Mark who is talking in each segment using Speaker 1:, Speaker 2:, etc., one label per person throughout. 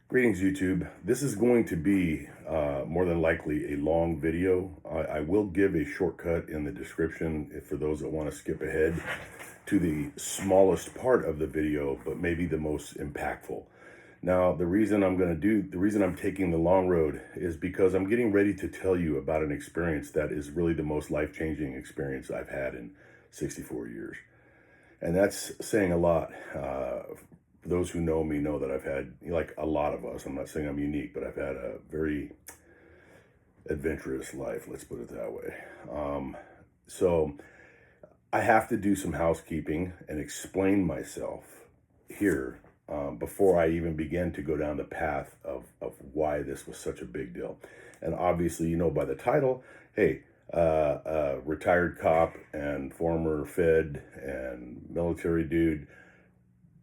Speaker 1: Greetings, YouTube. This is going to be more than likely a long video. I will give a shortcut in the description for those that want to skip ahead to the smallest part of the video, but maybe the most impactful. Now, the reason I'm taking the long road is because I'm getting ready to tell you about an experience that is really the most life-changing experience I've had in 64 years. And that's saying a lot. For those who know me know that I've had, like a lot of us, I'm not saying I'm unique, but I've had a very adventurous life, let's put it that way. So I have to do some housekeeping and explain myself here before I even begin to go down the path of why this was such a big deal. And obviously, you know by the title, hey, retired cop and former Fed and military dude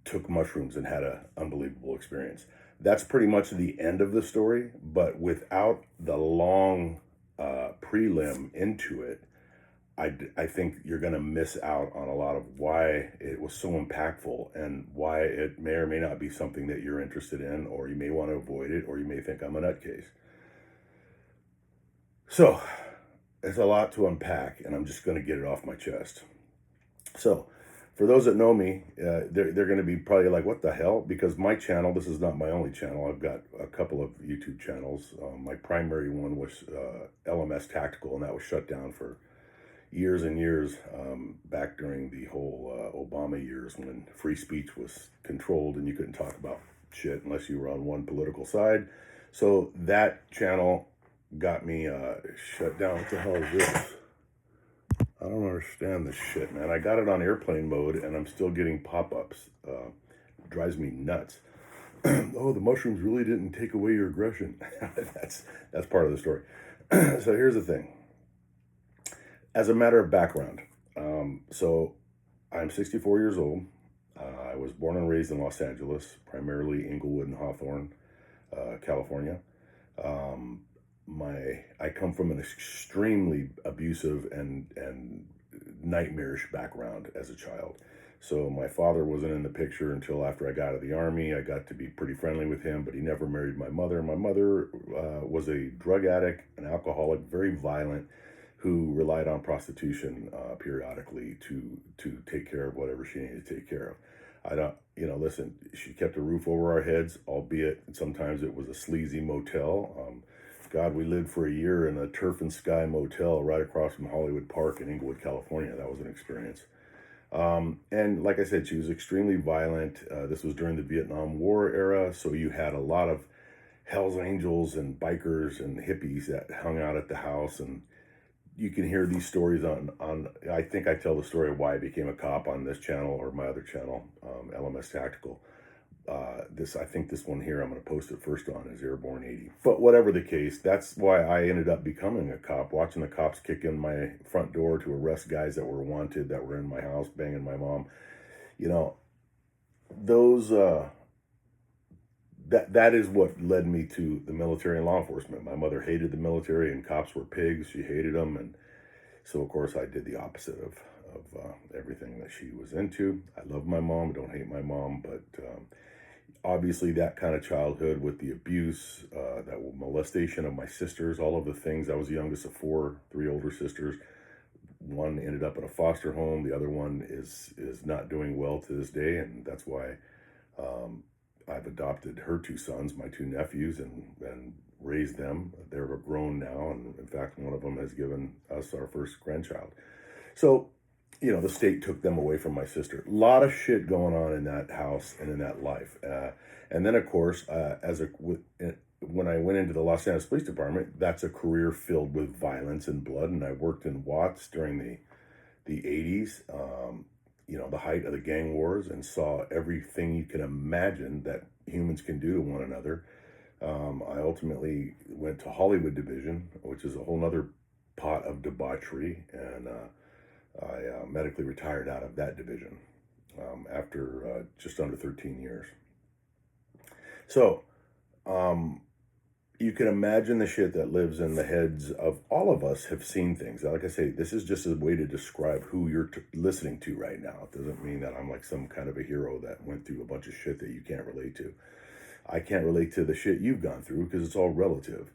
Speaker 1: took mushrooms and had an unbelievable experience. That's pretty much the end of the story, but without the long prelim into it, I think you're going to miss out on a lot of why it was so impactful and why it may or may not be something that you're interested in, or you may want to avoid it, or you may think I'm a nutcase. So, there's a lot to unpack, and I'm just going to get it off my chest. So, for those that know me, they're going to be probably like, what the hell? Because my channel, this is not my only channel. I've got a couple of YouTube channels. My primary one was LMS Tactical, and that was shut down for years and years back during the whole Obama years when free speech was controlled and you couldn't talk about shit unless you were on one political side. So that channel got me shut down. What the hell is this? I don't understand this shit, man. I got it on airplane mode and I'm still getting pop-ups. Drives me nuts. Oh, the mushrooms really didn't take away your aggression. that's part of the story. So here's the thing. As a matter of background, so I'm 64 years old. I was born and raised in Los Angeles, primarily Inglewood and Hawthorne, California. I come from an extremely abusive and nightmarish background as a child. So my father wasn't in the picture until after I got out of the Army. I got to be pretty friendly with him, but he never married my mother. My mother was a drug addict, an alcoholic, very violent, who relied on prostitution periodically to take care of whatever she needed to take care of. I don't, listen, she kept a roof over our heads, albeit sometimes it was a sleazy motel. God, we lived for a year in a Turf and Sky motel right across from Hollywood Park in Inglewood, California. That was an experience. And like I said, she was extremely violent. This was during the Vietnam War era, so you had a lot of Hells Angels and bikers and hippies that hung out at the house, and you can hear these stories on I think I tell the story of why I became a cop on this channel or my other channel, LMS Tactical. I think this one here I'm going to post it first on is Airborne 80. But whatever the case, that's why I ended up becoming a cop, watching the cops kick in my front door to arrest guys that were wanted, that were in my house banging my mom. Those that is what led me to the military and law enforcement. My mother hated the military and cops were pigs. She hated them, and so of course I did the opposite of everything that she was into. I love my mom, don't hate my mom, but obviously that kind of childhood with the abuse, that molestation of my sisters, all of the things. I was the youngest of four, three older sisters. One ended up in a foster home. The other one is not doing well to this day, and that's why I've adopted her two sons, my two nephews, and raised them. They're grown now, and in fact, one of them has given us our first grandchild. So, the state took them away from my sister. A lot of shit going on in that house and in that life. And then, of course, when I went into the Los Angeles Police Department, that's a career filled with violence and blood. And I worked in Watts during the 80s. The height of the gang wars, and saw everything you can imagine that humans can do to one another. I ultimately went to Hollywood Division, which is a whole nother pot of debauchery, and I medically retired out of that division after just under 13 years. So, you can imagine the shit that lives in the heads of all of us. Have seen things. Like I say, this is just a way to describe who you're listening to right now. It doesn't mean that I'm like some kind of a hero that went through a bunch of shit that you can't relate to. I can't relate to the shit you've gone through because it's all relative.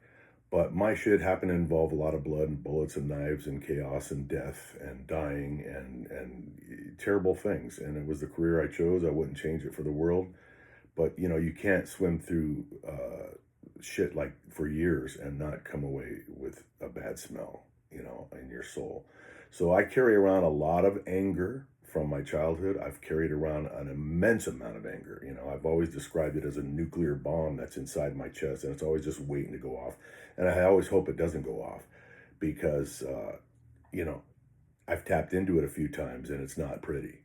Speaker 1: But my shit happened to involve a lot of blood and bullets and knives and chaos and death and dying and terrible things. And it was the career I chose. I wouldn't change it for the world. But you can't swim through shit like for years and not come away with a bad smell, in your soul. So I carry around a lot of anger from my childhood. I've carried around an immense amount of anger. I've always described it as a nuclear bomb that's inside my chest, and it's always just waiting to go off. And I always hope it doesn't go off because, I've tapped into it a few times and it's not pretty.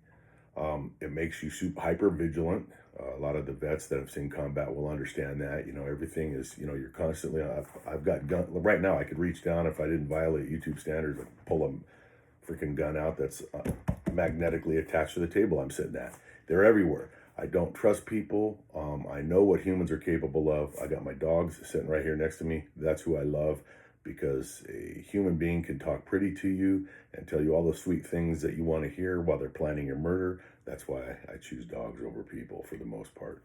Speaker 1: It makes you super hyper vigilant. A lot of the vets that have seen combat will understand that. Everything is, you're constantly. I've got gun right now. I could reach down if I didn't violate YouTube standards and pull a freaking gun out that's magnetically attached to the table I'm sitting at. They're everywhere. I don't trust people. I know what humans are capable of. I got my dogs sitting right here next to me. That's who I love, because a human being can talk pretty to you and tell you all the sweet things that you want to hear while they're planning your murder. That's why I choose dogs over people for the most part.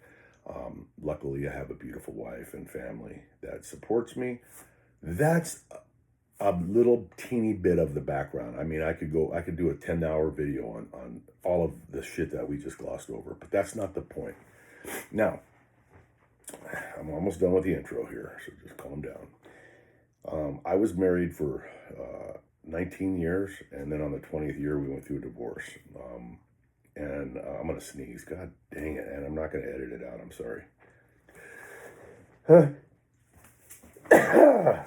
Speaker 1: Luckily, I have a beautiful wife and family that supports me. That's a little teeny bit of the background. I mean, I could do a 10-hour video on all of the shit that we just glossed over, but that's not the point. Now, I'm almost done with the intro here, so just calm down. I was married for 19 years, and then on the 20th year, we went through a divorce. And I'm going to sneeze. God dang it. And I'm not going to edit it out. I'm sorry.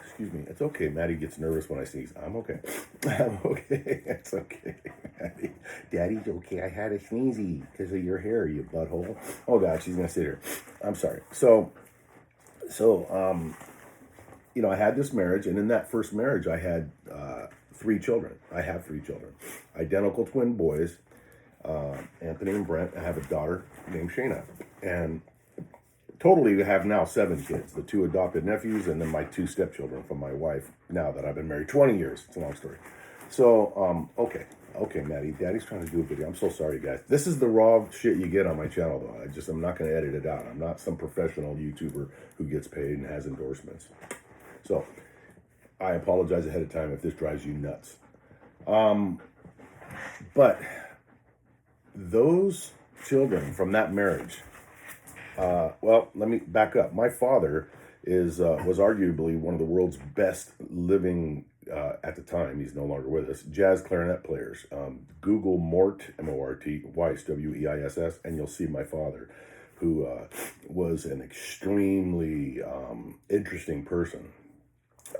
Speaker 1: Excuse me. It's okay. Maddie gets nervous when I sneeze. I'm okay. I'm okay. It's okay, Maddie. Daddy's okay. I had a sneezy because of your hair, you butthole. Oh, God. She's going to sit here. I'm sorry. So, I had this marriage. And in that first marriage, I had 3 children. I have 3 children. Identical twin boys. Anthony and Brent. I have a daughter named Shayna, and totally have now 7 kids, the 2 adopted nephews, and then my 2 stepchildren from my wife, now that I've been married 20 years. It's a long story. So, okay, Maddie, Daddy's trying to do a video. I'm so sorry, guys. This is the raw shit you get on my channel, though. I'm not going to edit it out. I'm not some professional YouTuber who gets paid and has endorsements. So, I apologize ahead of time if this drives you nuts. But those children from that marriage, well, let me back up. My father was arguably one of the world's best living, at the time, he's no longer with us, jazz clarinet players. Google Mort, M-O-R-T, Weiss, W-E-I-S-S, and you'll see my father, who was an extremely interesting person.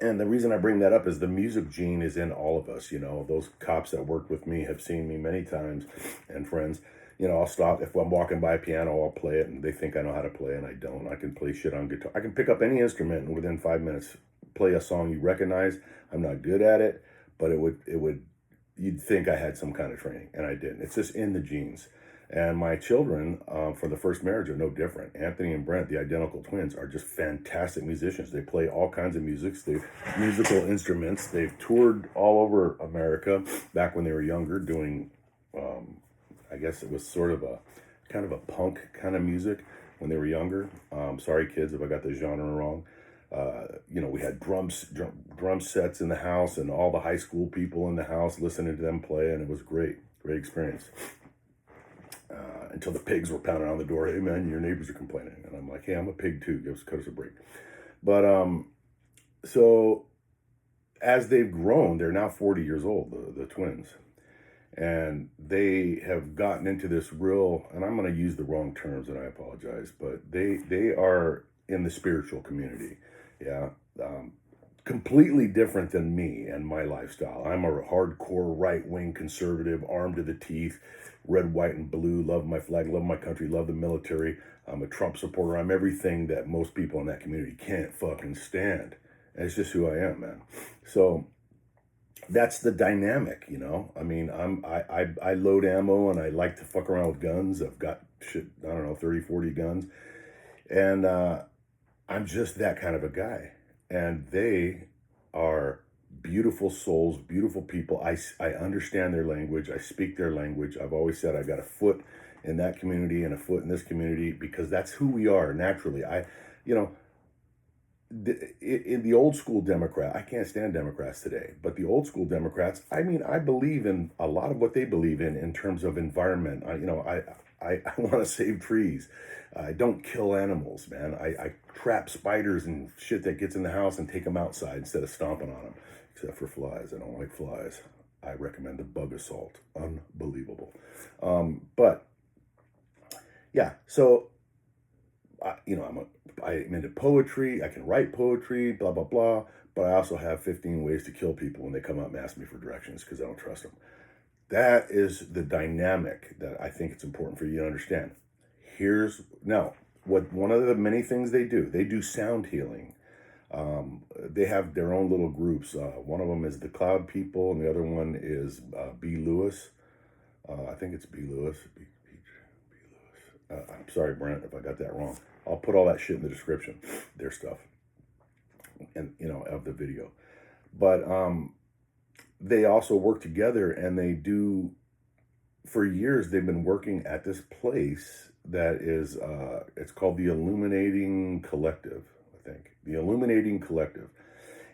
Speaker 1: And the reason I bring that up is the music gene is in all of us. Those cops that worked with me have seen me many times, and friends. I'll stop. If I'm walking by a piano, I'll play it, and they think I know how to play, and I don't. I can play shit on guitar. I can pick up any instrument and within 5 minutes play a song you recognize. I'm not good at it, but you'd think I had some kind of training, and I didn't. It's just in the genes. And my children, for the first marriage, are no different. Anthony and Brent, the identical twins, are just fantastic musicians. They play all kinds of musical instruments. They've toured all over America back when they were younger, doing, I guess it was sort of a kind of a punk kind of music when they were younger. Sorry, kids, if I got the genre wrong. We had drum sets in the house, and all the high school people in the house listening to them play, and it was great experience. Until the pigs were pounding on the door. Hey, man, your neighbors are complaining. And I'm like, hey, I'm a pig too. Cut us a break. But so as they've grown, they're now 40 years old, the twins. And they have gotten into this real, and I'm going to use the wrong terms, and I apologize, but they are in the spiritual community. Yeah. Completely different than me and my lifestyle. I'm a hardcore right-wing conservative, armed to the teeth, red, white, and blue, love my flag, love my country, love the military. I'm a Trump supporter. I'm everything that most people in that community can't fucking stand. And it's just who I am, man. So that's the dynamic, I mean, I load ammo, and I like to fuck around with guns. I've got 30, 40 guns. And I'm just that kind of a guy. And they are beautiful souls, beautiful people. I understand their language. I speak their language. I've always said I got a foot in that community and a foot in this community, because that's who we are naturally. You know, in the old school Democrat, I can't stand Democrats today, but the old school Democrats, I mean, I believe in a lot of what they believe in terms of environment. I want to save trees. I don't kill animals, man. I trap spiders and shit that gets in the house and take them outside instead of stomping on them, except for flies. I don't like flies. I recommend the bug assault. Unbelievable. But yeah, so I'm into poetry. I can write poetry, blah, blah, blah. But I also have 15 ways to kill people when they come up and ask me for directions because I don't trust them. That is the dynamic that I think it's important for you to understand. Here's now what one of the many things they do sound healing. They have their own little groups. One of them is the Cloud People, and the other one is B. Lewis. I think it's B. Lewis. B. Lewis. I'm sorry, Brent, if I got that wrong. I'll put all that shit in the description, their stuff, and of the video. But they also work together, and they do. For years, they've been working at this place that is. It's called the Illuminating Collective. I think the Illuminating Collective,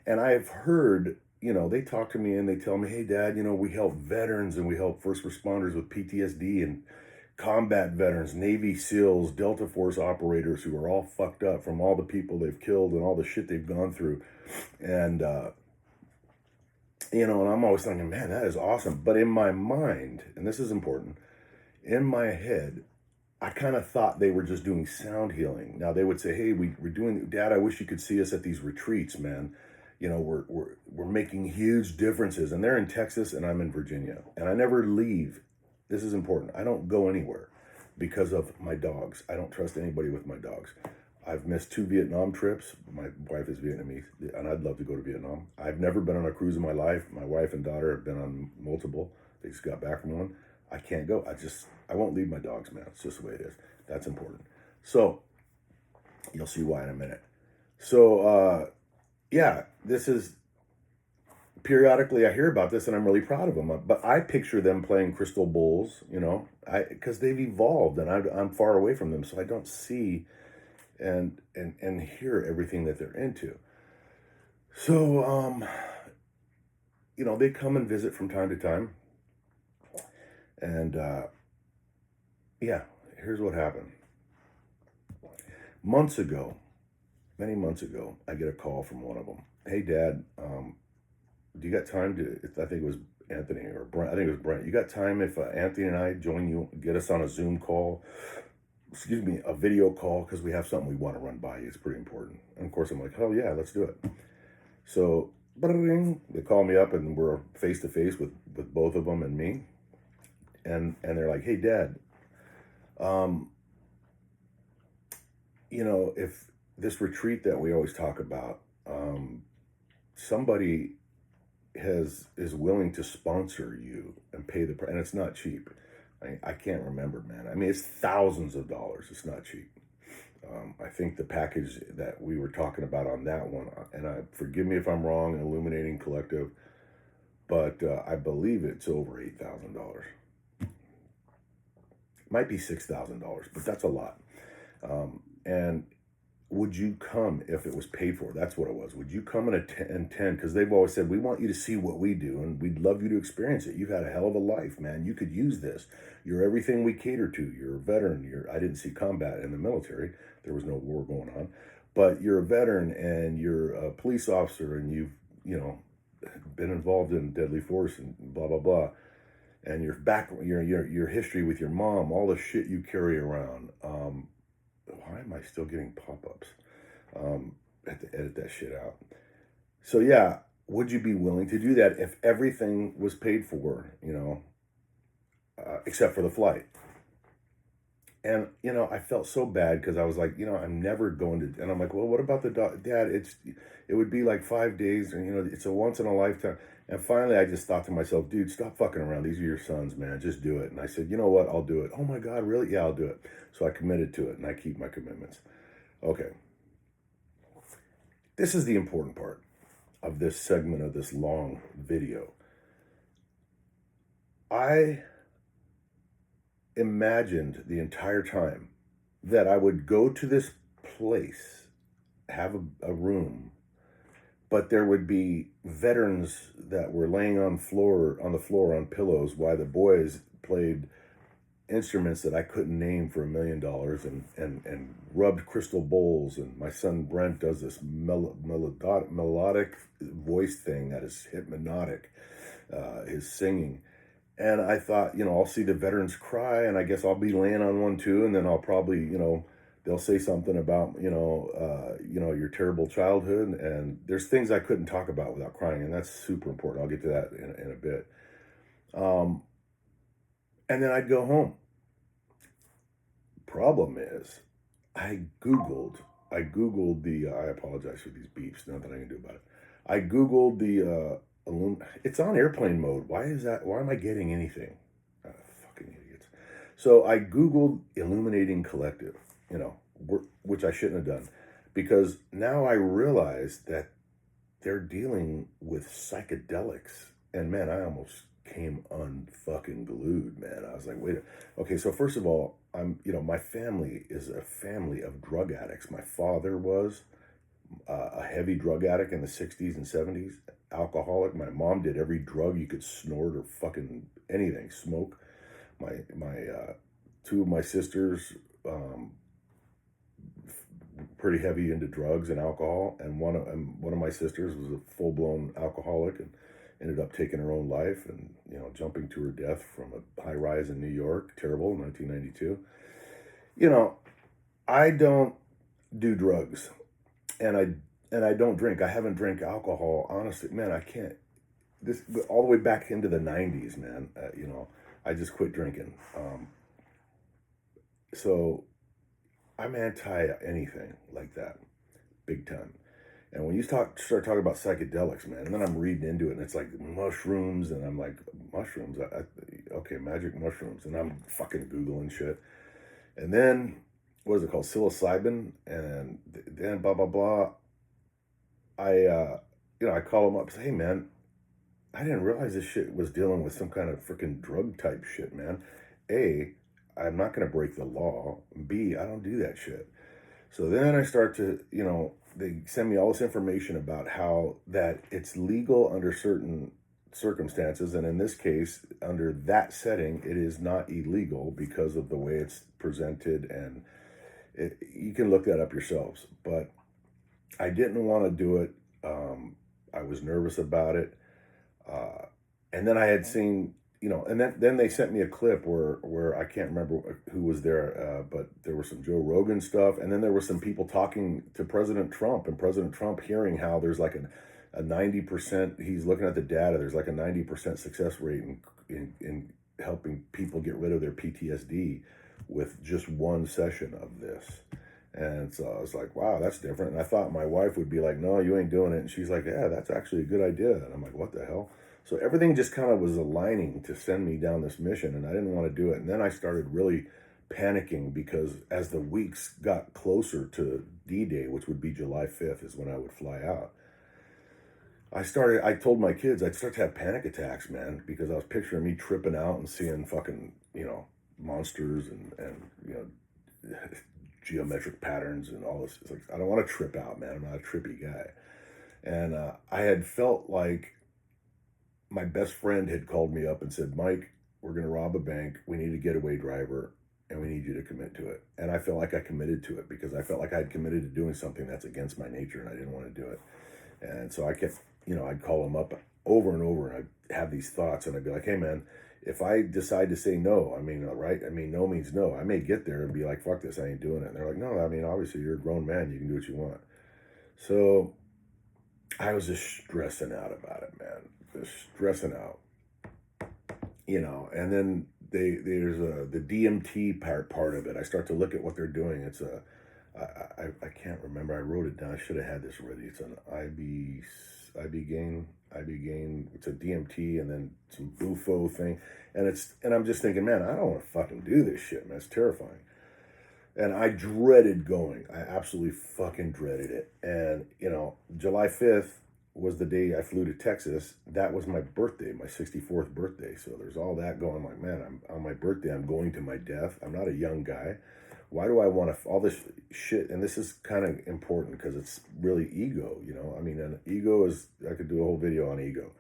Speaker 1: and I've heard. They talk to me and they tell me, "Hey, Dad, we help veterans and we help first responders with PTSD and." Combat veterans, Navy SEALs, Delta Force operators who are all fucked up from all the people they've killed and all the shit they've gone through. And, and I'm always thinking, man, that is awesome. But in my mind, and this is important, in my head, I kind of thought they were just doing sound healing. Now they would say, hey, we're doing, Dad, I wish you could see us at these retreats, man. We're making huge differences. And they're in Texas and I'm in Virginia. And I never leave. This is important. I don't go anywhere because of my dogs. I don't trust anybody with my dogs. I've missed 2 Vietnam trips. My wife is Vietnamese, and I'd love to go to Vietnam. I've never been on a cruise in my life. My wife and daughter have been on multiple. They just got back from one. I can't go. I won't leave my dogs, man. It's just the way it is. That's important. So, you'll see why in a minute. So, this is... Periodically I hear about this and I'm really proud of them, but I picture them playing crystal bowls, because they've evolved and I'm far away from them, so I don't see and hear everything that they're into. So, they come and visit from time to time, and here's what happened. Many months ago, I get a call from one of them. Hey, Dad, do you got time to, I think it was Anthony or Brent, I think it was Brent. You got time if Anthony and I join you, get us on a Zoom call, a video call, because we have something we want to run by you. It's pretty important. And of course, I'm like, hell yeah, let's do it. So, they call me up and we're face to face with both of them and me. And they're like, hey, Dad, if this retreat that we always talk about, somebody is willing to sponsor you and pay and it's not cheap. I can't remember, man. I mean, it's thousands of dollars. It's not cheap. I think the package that we were talking about on that one, and forgive me if I'm wrong, Illuminating Collective, but I believe it's over $8,000. Might be $6,000, but that's a lot. And would you come if it was paid for? That's what it was. Would you come and attend? Because they've always said, we want you to see what we do, and we'd love you to experience it. You've had a hell of a life, man. You could use this. You're everything we cater to. You're a veteran. I didn't see combat in the military. There was no war going on. But you're a veteran, and you're a police officer, and you've, been involved in deadly force and blah, blah, blah. And your history with your mom, all the shit you carry around. Why am I still getting pop-ups? I have to edit that shit out. So yeah, would you be willing to do that if everything was paid for, except for the flight? And, I felt so bad because I was like, I'm never going to, and I'm like, well, what about the dog? Dad, it would be like 5 days and, it's a once in a lifetime. And finally, I just thought to myself, dude, stop fucking around. These are your sons, man. Just do it. And I said, you know what? I'll do it. Oh my God, really? Yeah, I'll do it. So I committed to it and I keep my commitments. Okay. This is the important part of this segment of this long video. imagined the entire time that I would go to this place, have a room, but there would be veterans that were laying on the floor on pillows while the boys played instruments that I couldn't name for $1,000,000 and rubbed crystal bowls. And my son Brent does this melodic voice thing that is hypnotic, his singing. And I thought, I'll see the veterans cry, and I guess I'll be laying on one too, and then I'll probably, they'll say something about, your terrible childhood, and there's things I couldn't talk about without crying, and that's super important. I'll get to that in a bit. And then I'd go home. Problem is, I Googled I apologize for these beeps, nothing I can do about it. I Googled the, it's on airplane mode. Why is that? Why am I getting anything? Fucking idiots. So I Googled Illuminating Collective, which I shouldn't have done, because now I realize that they're dealing with psychedelics. And man, I almost came unfucking glued, man. I was like, wait, okay, so first of all, my family is a family of drug addicts. My father was a heavy drug addict in the 60s and 70s, alcoholic. My mom did every drug you could snort or fucking anything, smoke. My two of my sisters, pretty heavy into drugs and alcohol, and one of my sisters was a full-blown alcoholic and ended up taking her own life and jumping to her death from a high rise in New York. Terrible, 1992. I don't do drugs, and I don't drink. I haven't drank alcohol, honestly, man. I can't. This all the way back into the 90s, man. I just quit drinking. So I'm anti anything like that, big time. And when you start talking about psychedelics, man, and then I'm reading into it, and it's like mushrooms, and I'm like, mushrooms? Okay, magic mushrooms. And I'm fucking Googling shit. And then, what is it called? Psilocybin, and then blah, blah, blah. I call them up and say, hey, man, I didn't realize this shit was dealing with some kind of freaking drug type shit, man. A, I'm not going to break the law. B, I don't do that shit. So then I start to, they send me all this information about how that it's legal under certain circumstances. And in this case, under that setting, it is not illegal because of the way it's presented. And you can look that up yourselves. But I didn't want to do it. I was nervous about it. And then I had seen, and then they sent me a clip where I can't remember who was there, but there was some Joe Rogan stuff. And then there were some people talking to President Trump, and President Trump hearing how there's like a 90%, he's looking at the data, there's like a 90% success rate in helping people get rid of their PTSD with just one session of this. And so I was like, wow, that's different. And I thought my wife would be like, no, you ain't doing it. And she's like, yeah, that's actually a good idea. And I'm like, what the hell? So everything just kind of was aligning to send me down this mission, and I didn't want to do it. And then I started really panicking because as the weeks got closer to D-Day, which would be July 5th is when I would fly out, I told my kids I'd start to have panic attacks, man, because I was picturing me tripping out and seeing fucking, monsters and geometric patterns and all this. It's like, I don't want to trip out, man. I'm not a trippy guy. And I had felt like my best friend had called me up and said, Mike, we're going to rob a bank. We need a getaway driver, and we need you to commit to it. And I felt like I committed to it because I felt like I had committed to doing something that's against my nature, and I didn't want to do it. And so I kept, I'd call him up over and over, and I'd have these thoughts, and I'd be like, hey, man, if I decide to say no, right? No means no. I may get there and be like, fuck this, I ain't doing it. And they're like, no, obviously you're a grown man. You can do what you want. So I was just stressing out about it, man. Just stressing out, and then there's the DMT part of it. I start to look at what they're doing. It's I can't remember. I wrote it down. I should have had this ready. It's an ibogaine. It's a DMT and then some UFO thing, and I'm just thinking, man, I don't want to fucking do this shit, man. It's terrifying. And I dreaded going. I absolutely fucking dreaded it. And, July 5th, was the day I flew to Texas. That was my birthday, my 64th birthday. So there's all that going. Like, man, I'm on my birthday. I'm going to my death. I'm not a young guy. Why do I want to all this shit? And this is kind of important because it's really ego. You know, I mean, an ego is. I could do a whole video on ego.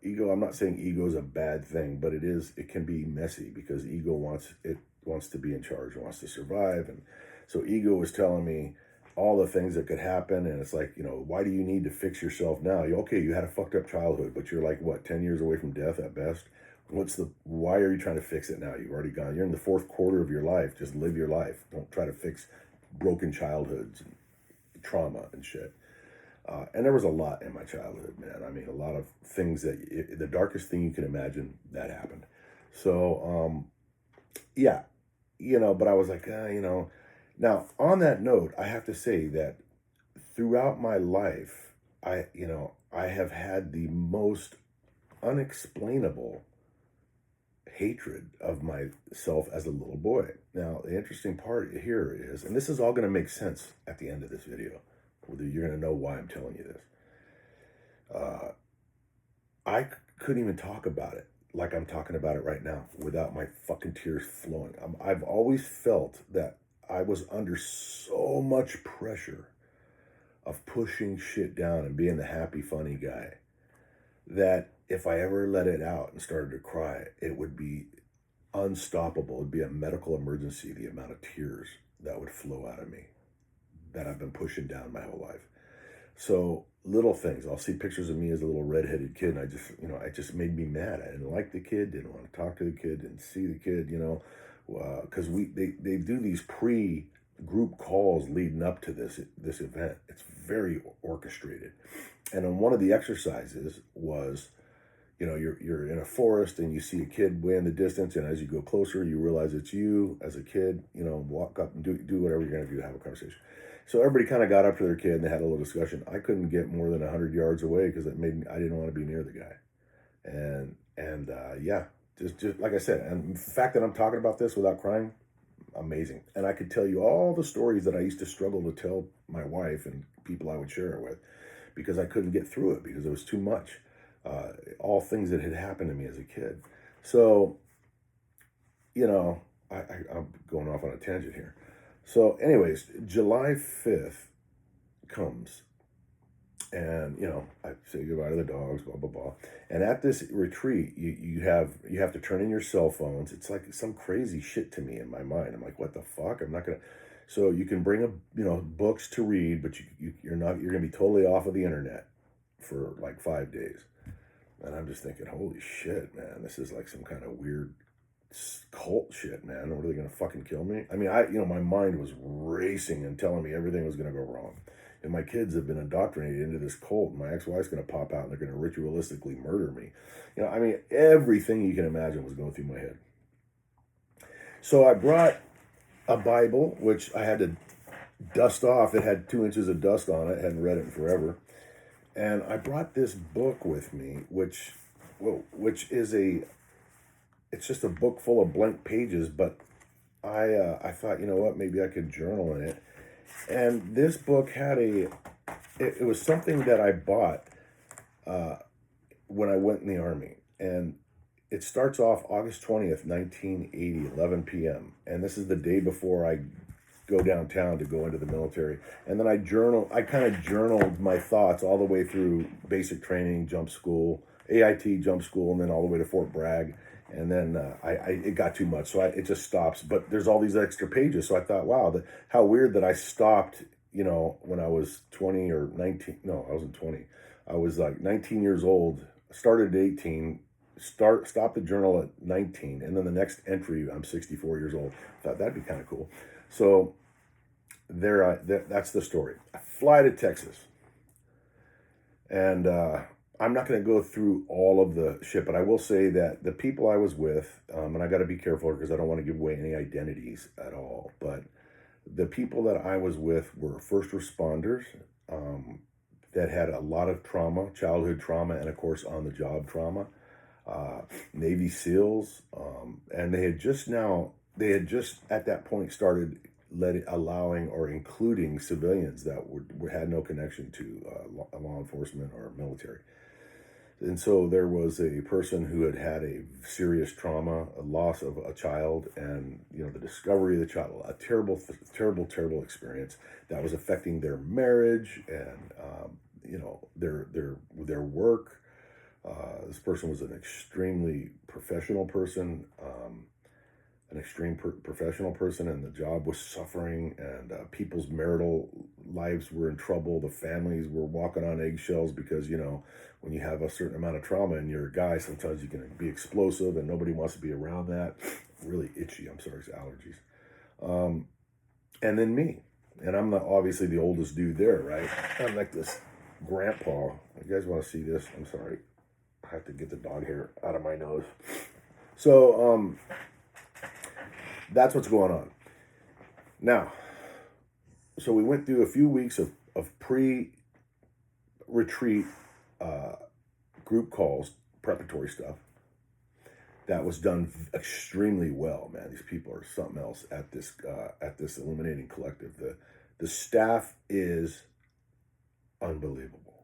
Speaker 1: Ego. I'm not saying ego is a bad thing, but it is. It can be messy because ego wants to be in charge, wants to survive, and so ego is telling me all the things that could happen, and it's like, you know, why do you need to fix yourself now? Okay, you had a fucked up childhood, but you're like, what, 10 years away from death at best? Why are you trying to fix it now? You've already gone, you're in the fourth quarter of your life. Just live your life. Don't try to fix broken childhoods and trauma and shit. And there was a lot in my childhood, man. I mean, a lot of things the darkest thing you can imagine, that happened. So, yeah, you know, but I was like, you know, now on that note, I have to say that throughout my life, I have had the most unexplainable hatred of myself as a little boy. Now, the interesting part here is, and this is all going to make sense at the end of this video, whether you're going to know why I'm telling you this. I couldn't even talk about it like I'm talking about it right now without my fucking tears flowing. I've always felt that I was under so much pressure of pushing shit down and being the happy, funny guy that if I ever let it out and started to cry, it would be unstoppable. It'd be a medical emergency, the amount of tears that would flow out of me that I've been pushing down my whole life. So little things. I'll see pictures of me as a little redheaded kid, and it just made me mad. I didn't like the kid, didn't want to talk to the kid, didn't see the kid, because they do these pre-group calls leading up to this event. It's very orchestrated. And on one of the exercises was, you're in a forest and you see a kid way in the distance, and as you go closer, you realize it's you as a kid. Walk up and do whatever you're gonna do, have a conversation. So everybody kind of got up to their kid and they had a little discussion. I couldn't get more than 100 yards away because I didn't want to be near the guy. And yeah, just like I said, and the fact that I'm talking about this without crying, amazing. And I could tell you all the stories that I used to struggle to tell my wife and people I would share it with, because I couldn't get through it because it was too much. All things that had happened to me as a kid. So, I'm going off on a tangent here. So anyways, July 5th comes and, I say goodbye to the dogs, blah, blah, blah. And at this retreat, you have to turn in your cell phones. It's like some crazy shit to me in my mind. I'm like, what the fuck? I'm not going to. So you can bring books to read, but you're going to be totally off of the internet for like 5 days. And I'm just thinking, holy shit, man, this is like some kind of weird cult shit, man. Are they gonna fucking kill me? I mean, my mind was racing and telling me everything was gonna go wrong. And my kids have been indoctrinated into this cult, and my ex-wife's gonna pop out and they're gonna ritualistically murder me. Everything you can imagine was going through my head. So I brought a Bible, which I had to dust off. It had 2 inches of dust on it. I hadn't read it in forever. And I brought this book with me, which is it's just a book full of blank pages, but I thought, you know what, maybe I could journal in it. And this book had it was something that I bought when I went in the Army. And it starts off August 20th, 1980, 11 p.m. And this is the day before I go downtown to go into the military. And then I kind of journaled my thoughts all the way through basic training, jump school, AIT jump school, and then all the way to Fort Bragg. And then it got too much, so it just stops. But there's all these extra pages, so I thought, wow, how weird that I stopped, when I was 20 or 19. No, I wasn't 20. I was like 19 years old, started at 18, stopped the journal at 19, and then the next entry, I'm 64 years old. I thought that'd be kind of cool. So that's the story. I fly to Texas, and I'm not going to go through all of the shit, but I will say that the people I was with, and I got to be careful because I don't want to give away any identities at all, but the people that I was with were first responders that had a lot of trauma, childhood trauma, and of course on-the-job trauma, Navy SEALs, and they had just at that point started allowing or including civilians that had no connection to law enforcement or military. And so there was a person who had had a serious trauma, a loss of a child, and the discovery of the child, a terrible, terrible, terrible experience that was affecting their marriage and their work. This person was an extremely professional person, professional person, and the job was suffering, and people's marital lives were in trouble. The families were walking on eggshells because when you have a certain amount of trauma and you're a guy, sometimes you can be explosive, and nobody wants to be around that. Really itchy. I'm sorry, it's allergies. And then me, and I'm not obviously the oldest dude there, right? I'm like this grandpa. You guys want to see this? I'm sorry. I have to get the dog hair out of my nose. So that's what's going on. Now, so we went through a few weeks of pre-retreat group calls, preparatory stuff. That was done extremely well, man. These people are something else at this Illuminating Collective. The staff is unbelievable.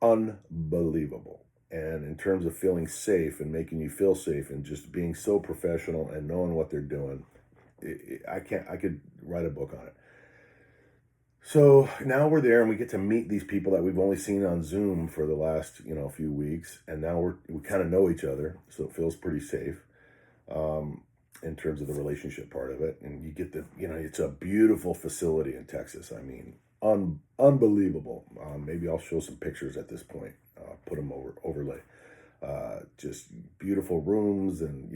Speaker 1: Unbelievable. And in terms of feeling safe and making you feel safe and just being so professional and knowing what they're doing, I could write a book on it. So now we're there and we get to meet these people that we've only seen on Zoom for the last, few weeks. And now we kind of know each other. So it feels pretty safe in terms of the relationship part of it. And you get it's a beautiful facility in Texas. I mean, unbelievable. Maybe I'll show some pictures at this point. Put them overlay. Just beautiful rooms, and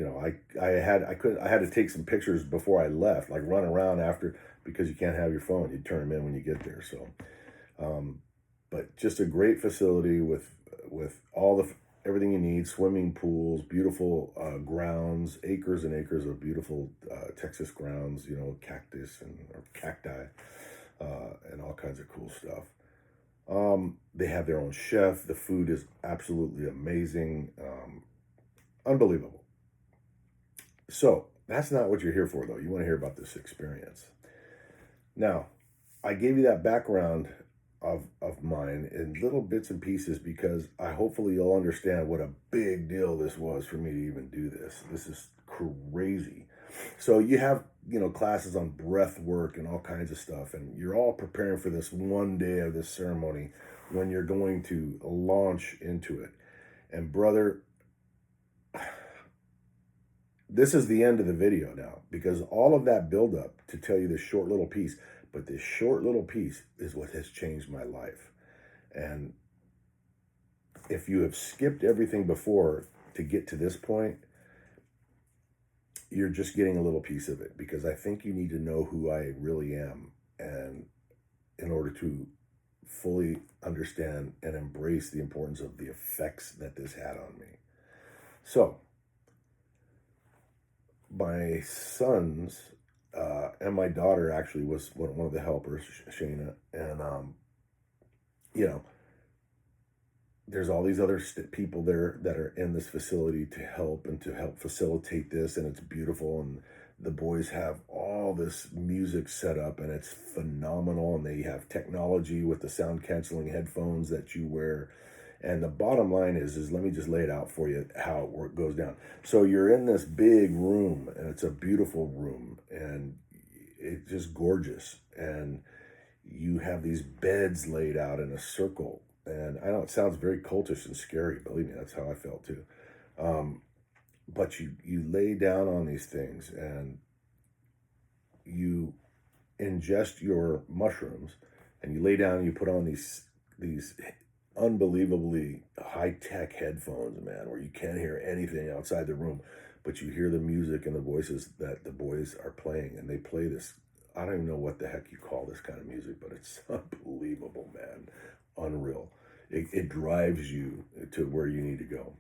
Speaker 1: I had to take some pictures before I left, like run around after, because you can't have your phone. You turn them in when you get there. So, but just a great facility with all everything you need: swimming pools, beautiful grounds, acres and acres of beautiful Texas grounds. Cactus or cacti, and all kinds of cool stuff. They have their own chef. The food is absolutely amazing. Unbelievable. So that's not what you're here for, though. You want to hear about this experience. Now, I gave you that background of mine in little bits and pieces because hopefully you'll understand what a big deal this was for me to even do this. This is crazy. So you have, classes on breath work and all kinds of stuff, and you're all preparing for this one day of this ceremony when you're going to launch into it. And brother, this is the end of the video now, because all of that buildup to tell you this short little piece, but this short little piece is what has changed my life. And if you have skipped everything before to get to this point, you're just getting a little piece of it, because I think you need to know who I really am, and in order to fully understand and embrace the importance of the effects that this had on me. So, my sons and my daughter actually was one of the helpers, Shayna, and there's all these other people there that are in this facility to help facilitate this, and it's beautiful, and the boys have all this music set up, and it's phenomenal, and they have technology with the sound canceling headphones that you wear. And the bottom line is let me just lay it out for you how it goes down. So you're in this big room, and it's a beautiful room, and it's just gorgeous, and you have these beds laid out in a circle. And I know it sounds very cultish and scary. Believe me, that's how I felt too. But you lay down on these things, and you ingest your mushrooms, and you lay down and you put on these unbelievably high-tech headphones, man, where you can't hear anything outside the room, but you hear the music and the voices that the boys are playing, and they play this. I don't even know what the heck you call this kind of music, but it's unbelievable, man. Unreal. It drives you to where you need to go.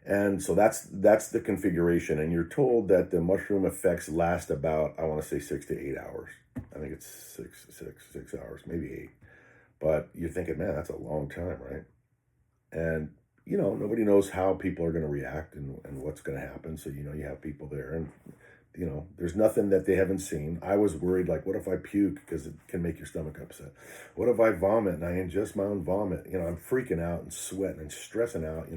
Speaker 1: And so that's the configuration. And you're told that the mushroom effects last about, I want to say 6 to 8 hours. I think it's six hours, maybe 8. But you're thinking, man, that's a long time, right? And, nobody knows how people are going to react and what's going to happen. So, you have people there, and there's nothing that they haven't seen. I was worried, like, what if I puke, because it can make your stomach upset? What if I vomit and I ingest my own vomit? I'm freaking out and sweating and stressing out.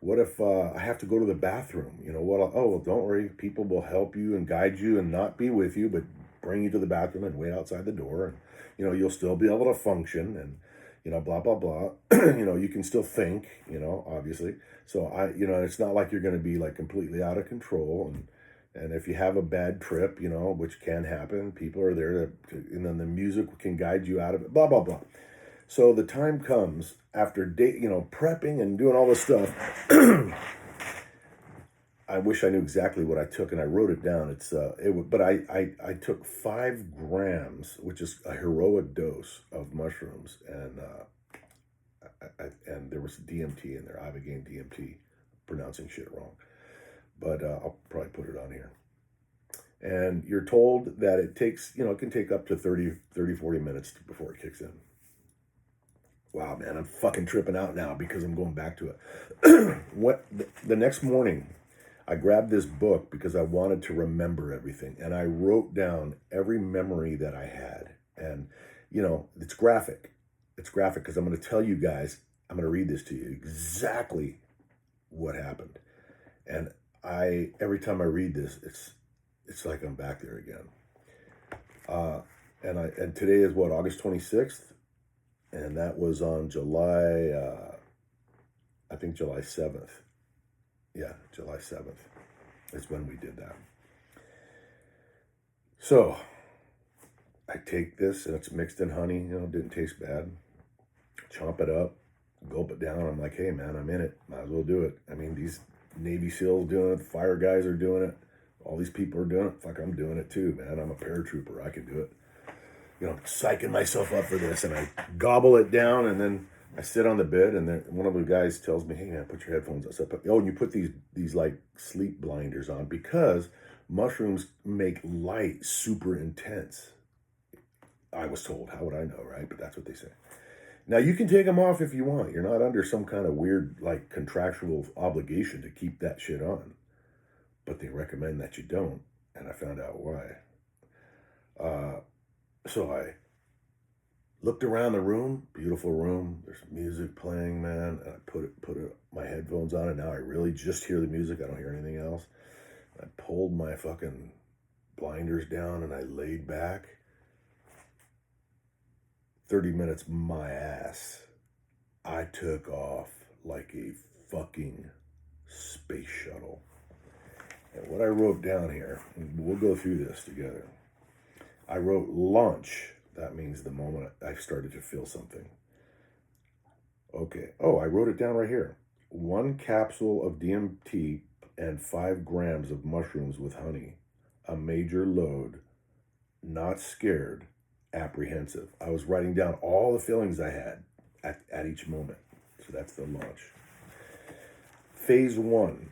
Speaker 1: What if I have to go to the bathroom? Oh, well, don't worry. People will help you and guide you and not be with you, but bring you to the bathroom and wait outside the door. And, you'll still be able to function and, blah, blah, blah. You can still think, obviously. So it's not like you're going to be like completely out of control. And if you have a bad trip, which can happen, people are there and then the music can guide you out of it, blah, blah, blah. So the time comes after prepping and doing all this stuff. I wish I knew exactly what I took, and I wrote it down. But I took 5 grams, which is a heroic dose of mushrooms, and and there was DMT in there, ibogaine DMT, pronouncing shit wrong, but I'll probably put it on here. And you're told that it takes, it can take up to 30, 40 minutes before it kicks in. Wow, man, I'm fucking tripping out now because I'm going back to it. The next morning, I grabbed this book because I wanted to remember everything. And I wrote down every memory that I had. And, it's graphic. It's graphic because I'm going to tell you guys, I'm going to read this to you, exactly what happened. And every time I read this, it's like I'm back there again. And today is what, August 26th? And that was on July 7th. Yeah, July 7th is when we did that. So I take this, and it's mixed in honey, didn't taste bad. Chomp it up, gulp it down. I'm like, hey, man, I'm in it. Might as well do it. I mean, these Navy SEALs doing it, the fire guys are doing it. All these people are doing it. Fuck, I'm doing it too, man. I'm a paratrooper. I can do it. Psyching myself up for this, and I gobble it down, and then I sit on the bed, and then one of the guys tells me, hey, man, put your headphones on. So and you put these like sleep blinders on, because mushrooms make light super intense. I was told. How would I know, right? But that's what they say. Now, you can take them off if you want. You're not under some kind of weird, like, contractual obligation to keep that shit on. But they recommend that you don't, and I found out why. So I looked around the room, beautiful room. There's music playing, man. And I put my headphones on, and now I really just hear the music. I don't hear anything else. I pulled my fucking blinders down, and I laid back. 30 minutes, my ass. I took off like a fucking space shuttle. And what I wrote down here, and we'll go through this together. I wrote launch. That means the moment I started to feel something. Okay. Oh, I wrote it down right here. 1 capsule of DMT and 5 grams of mushrooms with honey. A major load. Not scared. Apprehensive. I was writing down all the feelings I had at each moment. So that's the launch. Phase 1.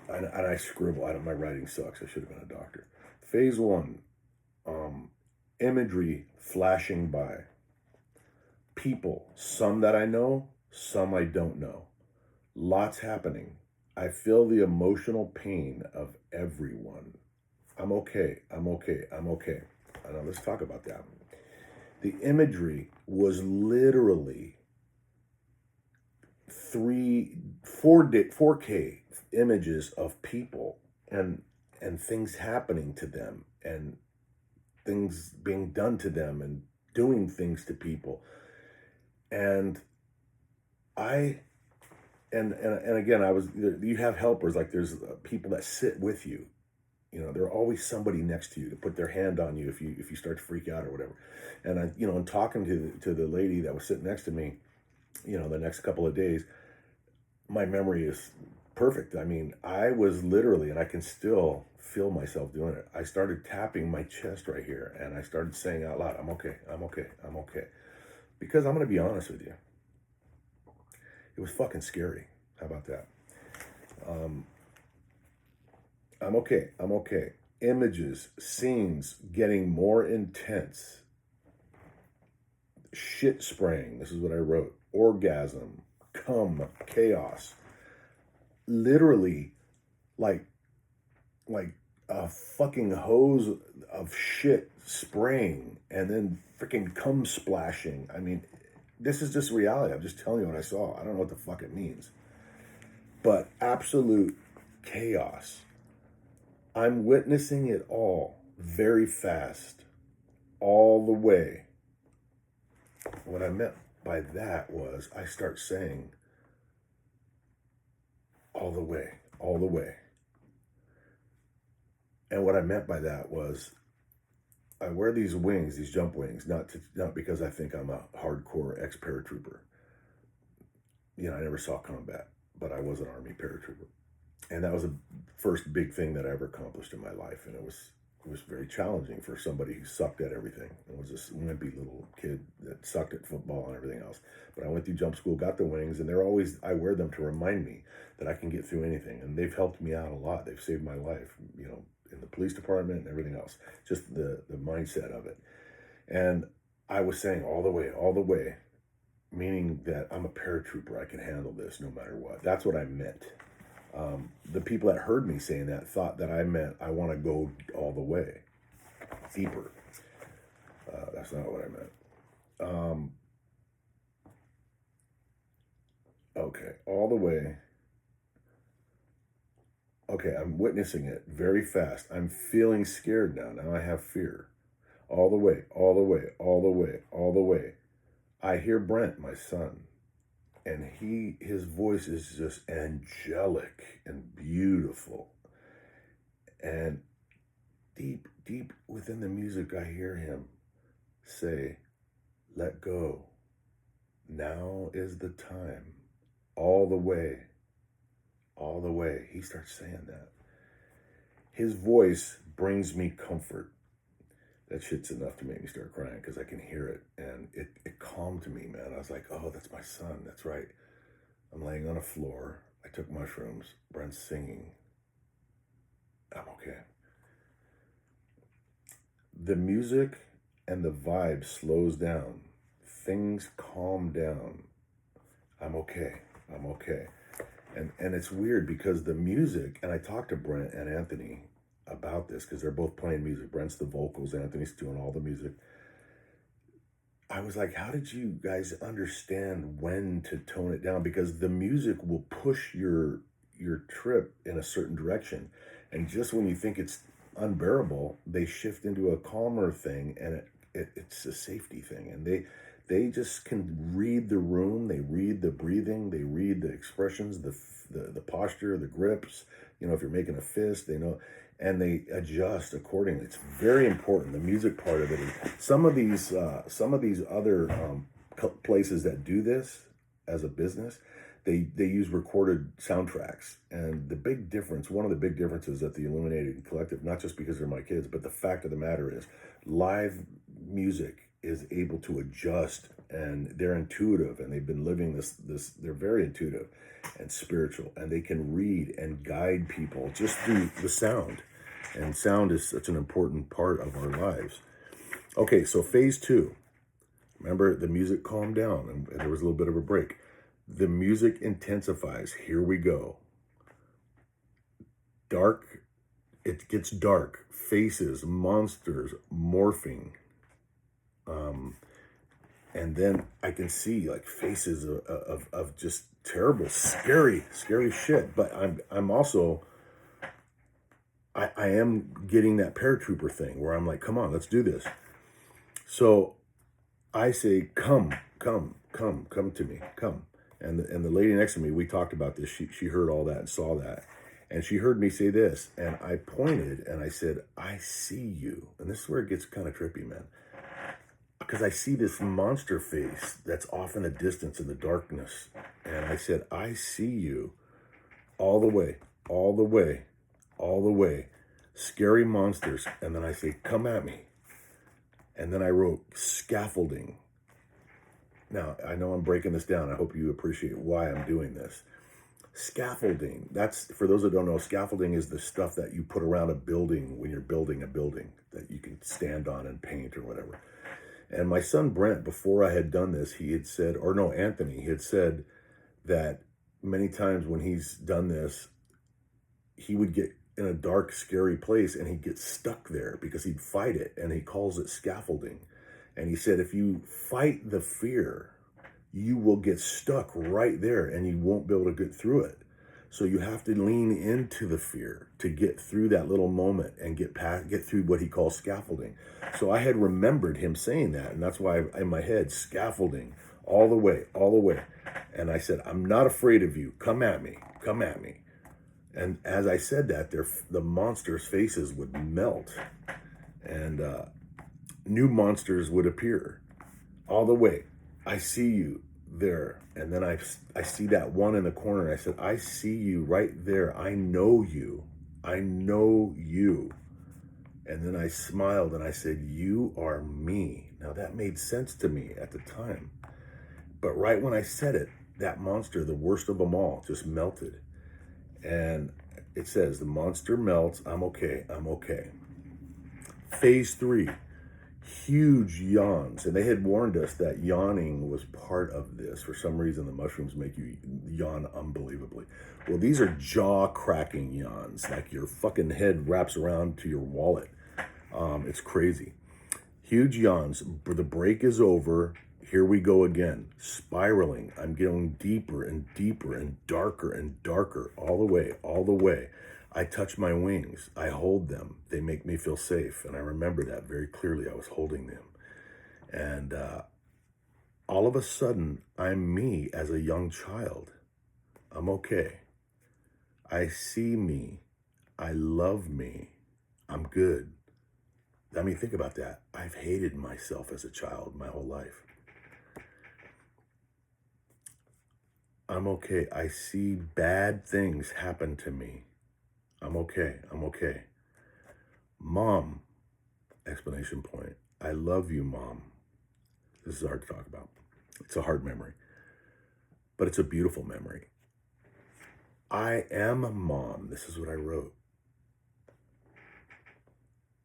Speaker 1: And I scribble. My writing sucks. I should have been a doctor. Phase 1. Imagery flashing by. People. Some that I know, some I don't know. Lots happening. I feel the emotional pain of everyone. I'm okay. I'm okay. I'm okay. Now let's talk about that. The imagery was literally 4K images of people and things happening to them and things being done to them and doing things to people. And again, you have helpers, like there's people that sit with you. There's always somebody next to you to put their hand on you if you start to freak out or whatever. And I'm talking to the lady that was sitting next to me, the next couple of days, my memory is perfect. I mean, I was literally, and I can still feel myself doing it. I started tapping my chest right here, and I started saying out loud, I'm okay, I'm okay, I'm okay. Because I'm going to be honest with you. It was fucking scary. How about that? I'm okay. I'm okay. Images, scenes getting more intense. Shit spraying. This is what I wrote. Orgasm, cum, chaos. Literally like like a fucking hose of shit spraying and then freaking cum splashing. I mean, this is just reality. I'm just telling you what I saw. I don't know what the fuck it means. But absolute chaos. I'm witnessing it all very fast, all the way. What I meant by that was I start saying, all the way, all the way. And what I meant by that was I wear these wings, these jump wings, not because I think I'm a hardcore ex-paratrooper. You know, I never saw combat, but I was an Army Paratrooper. And that was the first big thing that I ever accomplished in my life. And it was very challenging for somebody who sucked at everything. I was this wimpy little kid that sucked at football and everything else. But I went through jump school, got the wings, and I wear them to remind me that I can get through anything. And they've helped me out a lot. They've saved my life, you know, in the police department and everything else. Just the mindset of it. And I was saying all the way, meaning that I'm a paratrooper. I can handle this no matter what. That's what I meant. The people that heard me saying that thought that I meant I want to go all the way, deeper. That's not what I meant. Okay, all the way. Okay, I'm witnessing it very fast. I'm feeling scared now. Now I have fear. All the way, all the way, all the way, all the way. I hear Brent, my son, and his voice is just angelic and beautiful. And deep, deep within the music, I hear him say, let go. Now is the time. All the way. All the way. He starts saying that. His voice brings me comfort. That shit's enough to make me start crying because I can hear it. And it calmed me, man. I was like, oh, that's my son. That's right. I'm laying on a floor. I took mushrooms. Brent's singing. I'm okay. The music and the vibe slows down. Things calm down. I'm okay. I'm okay. And it's weird because the music, and I talked to Brent and Anthony about this because they're both playing music. Brent's the vocals, Anthony's doing all the music. I was like, how did you guys understand when to tone it down? Because the music will push your trip in a certain direction. And just when you think it's unbearable, they shift into a calmer thing, and it's a safety thing. And they just can read the room, they read the breathing, they read the expressions, the posture, the grips. You know, if you're making a fist, they know, and they adjust accordingly. It's very important. The music part of it is some of these other places that do this as a business. They use recorded soundtracks, and the big difference, one of the big differences at the Illuminated Collective, not just because they're my kids, but the fact of the matter is, live music is able to adjust, and they're intuitive, and they've been living this. They're very intuitive and spiritual, and they can read and guide people just through the sound. And sound is such an important part of our lives. Okay, so phase 2. Remember, the music calmed down, and there was a little bit of a break. The music intensifies. Here we go. Dark. It gets dark. Faces, monsters, morphing. And then I can see like faces of just terrible, scary shit. But I'm also, I am getting that paratrooper thing where I'm like, come on, let's do this. So I say, come to me, come. And the lady next to me, we talked about this. She heard all that and saw that. And she heard me say this. And I pointed and I said, I see you. And this is where it gets kind of trippy, man. Because I see this monster face that's off in the distance in the darkness. And I said, I see you all the way, all the way, all the way. Scary monsters. And then I say, come at me. And then I wrote scaffolding. Now, I know I'm breaking this down. I hope you appreciate why I'm doing this. Scaffolding. That's, for those that don't know, scaffolding is the stuff that you put around a building when you're building a building that you can stand on and paint or whatever. And my son Brent, before I had done this, he had said, or no, Anthony, he had said that many times when he's done this, he would get in a dark, scary place and he'd get stuck there because he'd fight it, and he calls it scaffolding. And he said, if you fight the fear, you will get stuck right there and you won't be able to get through it. So you have to lean into the fear to get through that little moment and get through what he calls scaffolding. So I had remembered him saying that, and that's why in my head, scaffolding, all the way, all the way. And I said, I'm not afraid of you. Come at me. Come at me. And as I said that, the monsters' faces would melt, and new monsters would appear. All the way. I see you there. And then I see that one in the corner. I said, I see you right there. I know you. I know you. And then I smiled and I said, you are me. Now that made sense to me at the time. But right when I said it, that monster, the worst of them all, just melted. And it says, the monster melts. I'm okay. I'm okay. Phase 3. Huge yawns, and they had warned us that yawning was part of this. For some reason, the mushrooms make you yawn unbelievably. Well, these are jaw-cracking yawns, like your fucking head wraps around to your wallet. It's crazy. Huge yawns. The break is over. Here we go again. Spiraling. I'm going deeper and deeper and darker, all the way, all the way. I touch my wings. I hold them. They make me feel safe. And I remember that very clearly. I was holding them. And all of a sudden, I'm me as a young child. I'm okay. I see me. I love me. I'm good. I mean, think about that. I've hated myself as a child my whole life. I'm okay. I see bad things happen to me. I'm okay. I'm okay. Mom, exclamation point. I love you, Mom. This is hard to talk about. It's a hard memory, but it's a beautiful memory. I am Mom. This is what I wrote.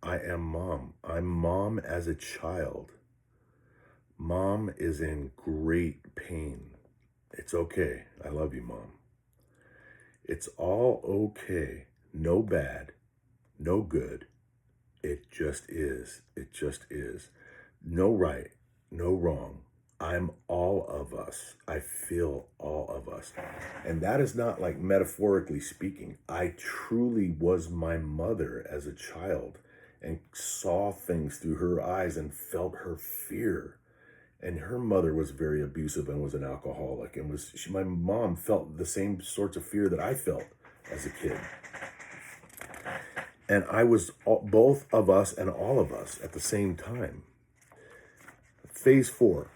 Speaker 1: I am Mom. I'm Mom as a child. Mom is in great pain. It's okay. I love you, Mom. It's all okay. No bad, no good. It just is. It just is. No right, no wrong. I'm all of us. I feel all of us. And that is not like metaphorically speaking. I truly was my mother as a child and saw things through her eyes and felt her fear. And her mother was very abusive and was an alcoholic. And my mom felt the same sorts of fear that I felt as a kid. And I was both of us and all of us at the same time. Phase 4,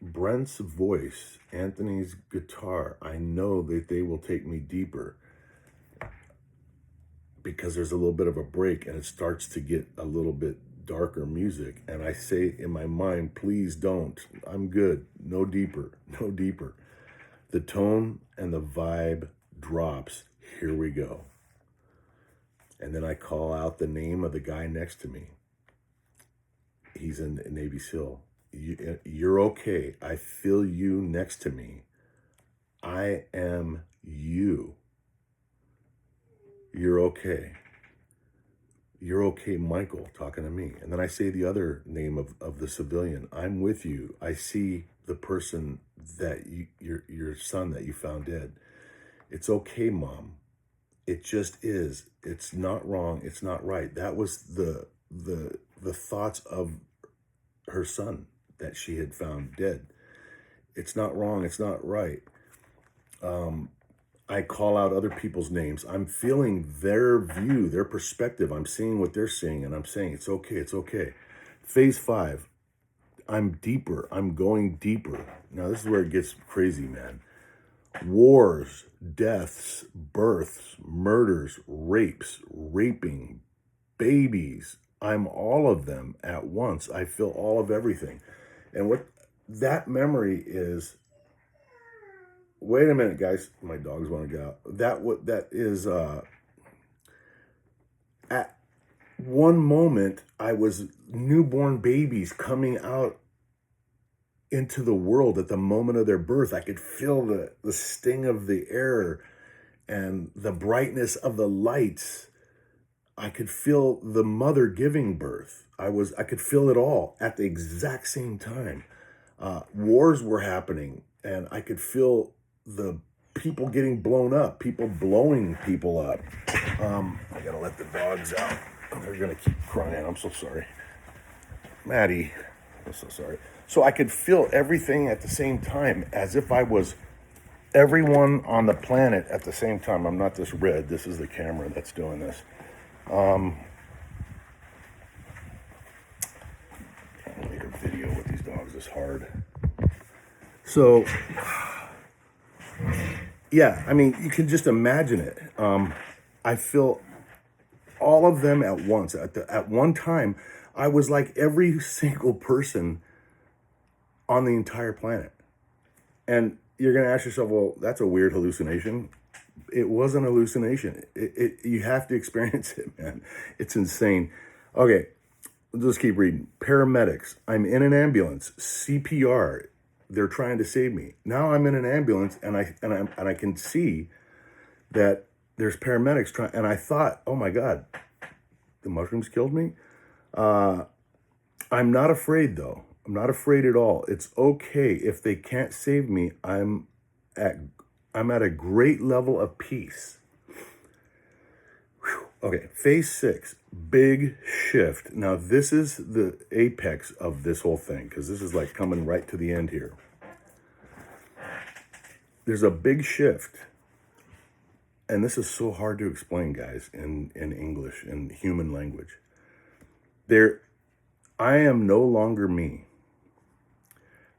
Speaker 1: Brent's voice, Anthony's guitar. I know that they will take me deeper because there's a little bit of a break and it starts to get a little bit darker music. And I say in my mind, please don't. I'm good. No deeper. No deeper. The tone and the vibe drops. Here we go. And then I call out the name of the guy next to me. He's in Navy SEAL. You're okay. I feel you next to me. I am you. You're okay. You're okay, Michael, talking to me. And then I say the other name of the civilian. I'm with you. I see the person that your son that you found dead. It's okay, Mom. It just is. It's not wrong. It's not right. That was the thoughts of her son that she had found dead. It's not wrong. It's not right. I call out other people's names. I'm feeling their view, their perspective. I'm seeing what they're seeing, and I'm saying, it's okay. It's okay. Phase 5, I'm deeper. I'm going deeper. Now, this is where it gets crazy, man. Wars, deaths, births, murders, rapes, raping, babies. I'm all of them at once. I feel all of everything. And what that memory is, wait a minute, guys. My dogs want to get out. That is, at one moment, I was newborn babies coming out into the world at the moment of their birth. I could feel the sting of the air and the brightness of the lights. I could feel the mother giving birth. I could feel it all at the exact same time. Wars were happening, and I could feel the people getting blown up, people blowing people up. I gotta let the dogs out. They're gonna keep crying. I'm so sorry. Maddie, I'm so sorry. So I could feel everything at the same time, as if I was everyone on the planet at the same time. I'm not this red. This is the camera that's doing this. Trying to make a video with these dogs is hard. So, yeah, I mean, you can just imagine it. I feel all of them at once. At one time, I was like every single person on the entire planet. And you're going to ask yourself, well, that's a weird hallucination. It was an hallucination. You have to experience it, man. It's insane. Okay, let's keep reading. Paramedics. I'm in an ambulance. CPR. They're trying to save me. Now I'm in an ambulance, and I can see that there's paramedics trying. And I thought, oh my God, the mushrooms killed me. I'm not afraid though. I'm not afraid at all. It's okay if they can't save me. I'm at a great level of peace. Whew. Okay, phase 6, big shift. Now this is the apex of this whole thing, because this is like coming right to the end here. There's a big shift. And this is so hard to explain, guys, in English, in human language. I am no longer me.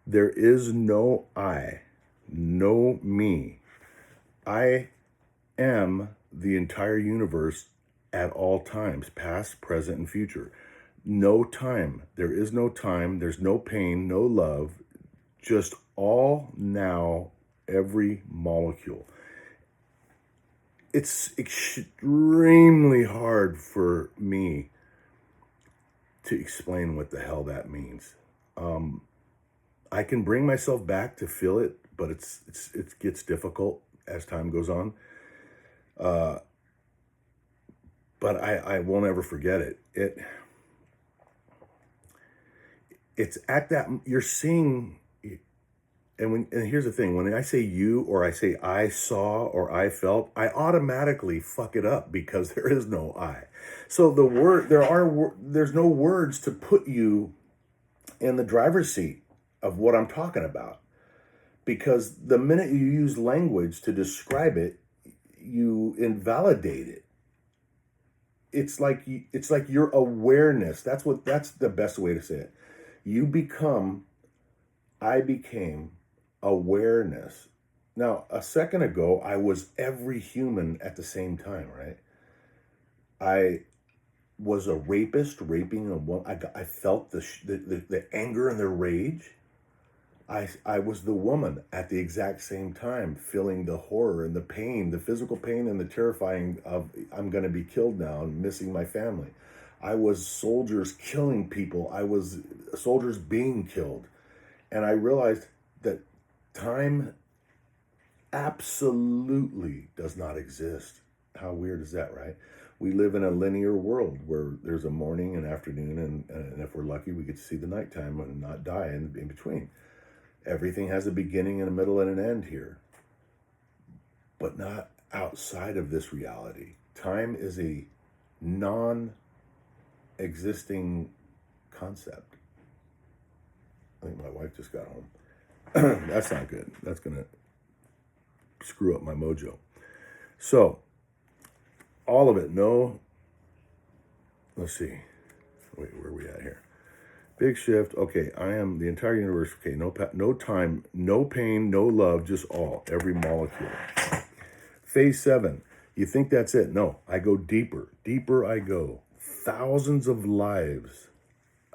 Speaker 1: There is no I, no me. I am the entire universe at all times, past, present, and future. No time. There is no time. There's no pain, no love. Just all now, every molecule. It's extremely hard for me to explain what the hell that means. I can bring myself back to feel it, but it gets difficult as time goes on. But I won't ever forget it. It's at that you're seeing, and here's the thing: when I say you, or I say I saw or I felt, I automatically fuck it up because there is no I. So there's no words to put you in the driver's seat of what I'm talking about, because the minute you use language to describe it, you invalidate it. It's like your awareness. That's the best way to say it. I became awareness. Now, a second ago, I was every human at the same time, right? I was a rapist, raping a woman. I felt the anger and the rage. I was the woman at the exact same time, feeling the horror and the pain, the physical pain and the terrifying of I'm going to be killed now and missing my family. I was soldiers killing people. I was soldiers being killed. And I realized that time absolutely does not exist. How weird is that, right? We live in a linear world where there's a morning and afternoon, and if we're lucky, we get to see the nighttime and not die in between. Everything has a beginning and a middle and an end here, but not outside of this reality. Time is a non-existing concept. I think my wife just got home. That's not good. That's going to screw up my mojo. So, all of it, let's see. Wait, where are we at here? Big shift. Okay, I am the entire universe. Okay, no time, no pain, no love, just all, every molecule. Phase 7. You think that's it? No, I go deeper. Deeper I go. Thousands of lives